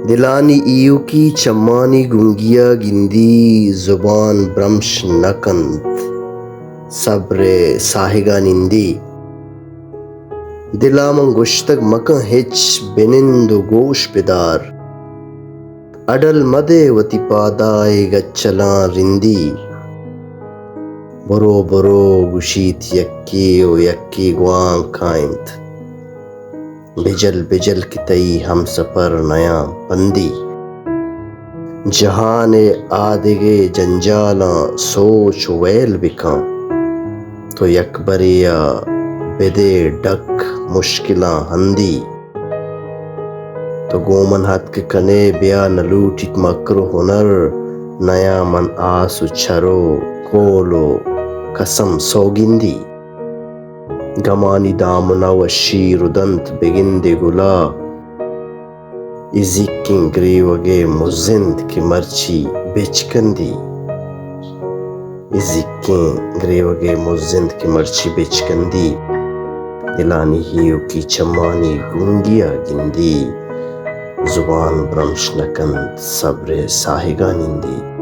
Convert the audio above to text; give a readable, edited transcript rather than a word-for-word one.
دلانی ایو کی چمانی گنگیا گندی زبان برمش نکند صبر ساہگا نندی دلا من گشتگ مکن ہچ بنند و گوش بدار اڈل مدے وتی پادائے گچلاں رندی برو برو گشیت یکی و یکی گوان کائنت بجل بجل کی تئی ہم سفر نیاں پندی جہان آدگے جنجالاں سوچ ویل بکاں تو یک بریا بدے ڈک مشکلاں ہندی تو گومن ہت کے کنے بیا نلوٹیت مکر و ہنر نیا من آس و چھرو کول و قسم سوگندی گمانی دامنا و شیر و دنت بگندے گلا ازکیں گریوگے مزند کی مرچی بچکندی ازکیں گریوگے مزند کی مرچی بچکندی دلانی ہیو کی چمانی گونگیا گندی زبان برمش نکند صبر ساہگا نندی